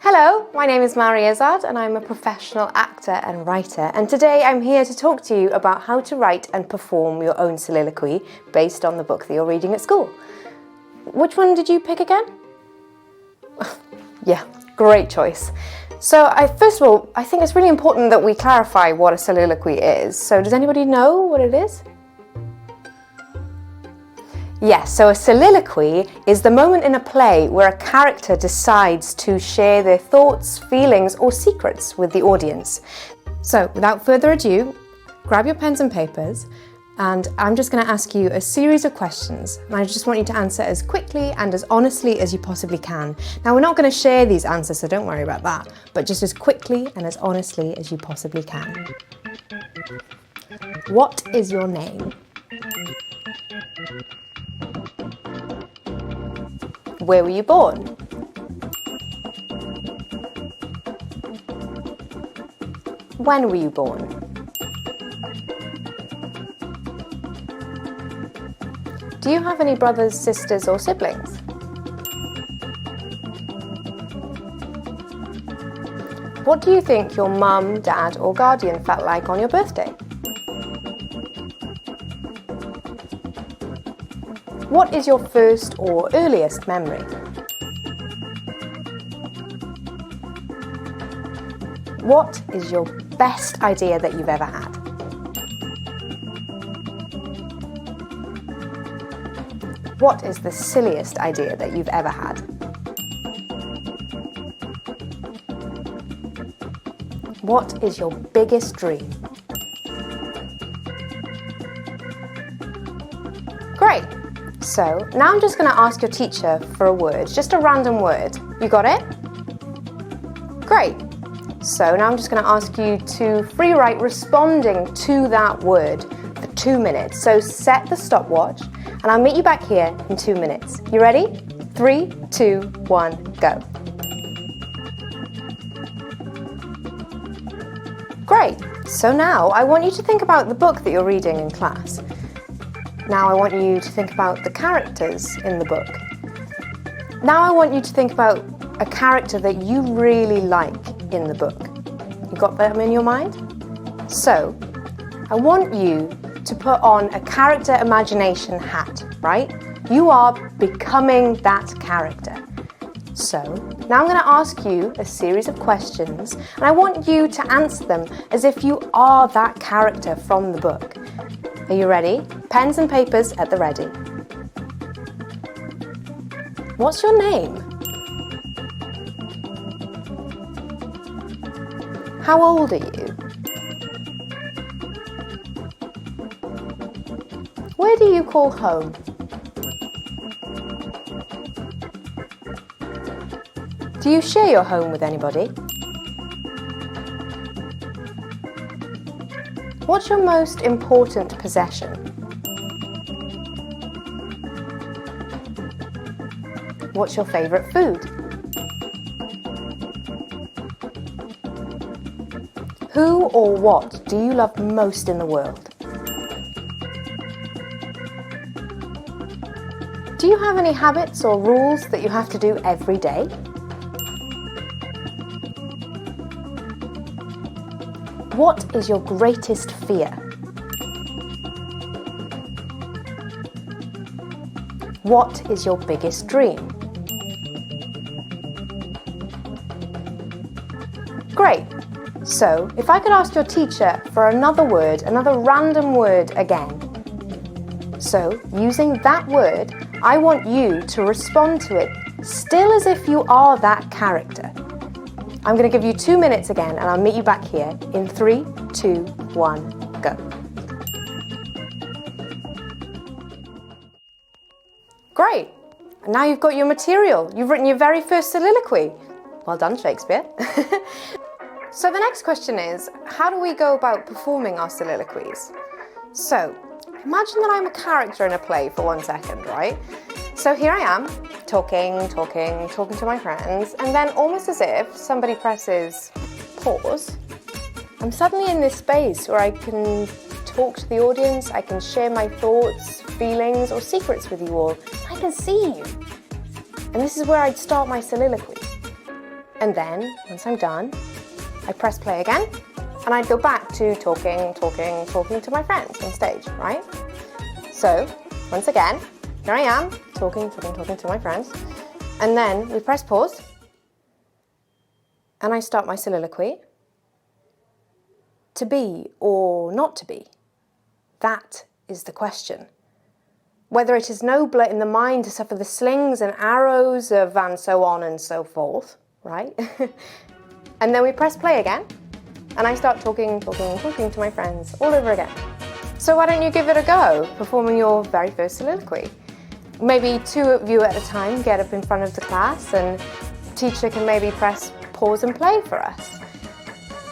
Hello, my name is Mari Izzard and I'm a professional actor and writer, and today I'm here to talk to you about how to write and perform your own soliloquy based on the book that you're reading at school. Which one did you pick again? Yeah, great choice. So first of all, I think it's really important that we clarify what a soliloquy is. So does anybody know what it is? Yes, so a soliloquy is the moment in a play where a character decides to share their thoughts, feelings, or secrets with the audience. So without further ado, grab your pens and papers, and I'm just going to ask you a series of questions. And I just want you to answer as quickly and as honestly as you possibly can. Now, we're not going to share these answers, so don't worry about that, but just as quickly and as honestly as you possibly can. What is your name? Where were you born? When were you born? Do you have any brothers, sisters, or siblings? What do you think your mum, dad, or guardian felt like on your birthday? What is your first or earliest memory? What is your best idea that you've ever had? What is the silliest idea that you've ever had? What is your biggest dream? Great! So now I'm just going to ask your teacher for a word, just a random word. You got it? Great. So now I'm just going to ask you to free write responding to that word for 2 minutes. So set the stopwatch and I'll meet you back here in 2 minutes. You ready? 3, 2, 1, go. Great. So now I want you to think about the book that you're reading in class. Now I want you to think about the characters in the book. Now I want you to think about a character that you really like in the book. You got them in your mind? So, I want you to put on a character imagination hat, right? You are becoming that character. So, now I'm going to ask you a series of questions, and I want you to answer them as if you are that character from the book. Are you ready? Pens and papers at the ready. What's your name? How old are you? Where do you call home? Do you share your home with anybody? What's your most important possession? What's your favourite food? Who or what do you love most in the world? Do you have any habits or rules that you have to do every day? What is your greatest fear? What is your biggest dream? Great. So, if I could ask your teacher for another word, another random word again. So, using that word, I want you to respond to it still as if you are that character. I'm going to give you 2 minutes again, and I'll meet you back here in 3, 2, 1, go. Great! And now you've got your material. You've written your very first soliloquy. Well done, Shakespeare. So the next question is, how do we go about performing our soliloquies? So, imagine that I'm a character in a play for 1 second, right? So here I am, talking to my friends, and then almost as if somebody presses pause, I'm suddenly in this space where I can talk to the audience, I can share my thoughts, feelings, or secrets with you all. I can see you. And this is where I'd start my soliloquy. And then, once I'm done, I press play again, and I'd go back to talking to my friends on stage, right? So, once again, here I am, talking to my friends, and then we press pause, and I start my soliloquy. To be or not to be? That is the question. Whether it is nobler in the mind to suffer the slings and arrows of and so on and so forth, right? And then we press play again, and I start talking to my friends all over again. So why don't you give it a go, performing your very first soliloquy? Maybe 2 of you at a time get up in front of the class, and teacher can maybe press pause and play for us.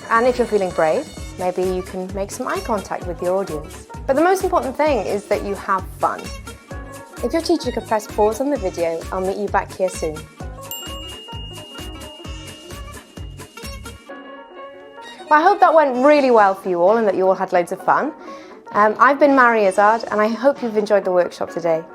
And if you're feeling brave, maybe you can make some eye contact with your audience. But the most important thing is that you have fun. If your teacher could press pause on the video, I'll meet you back here soon. Well, I hope that went really well for you all and that you all had loads of fun. I've been Mari Izzard, and I hope you've enjoyed the workshop today.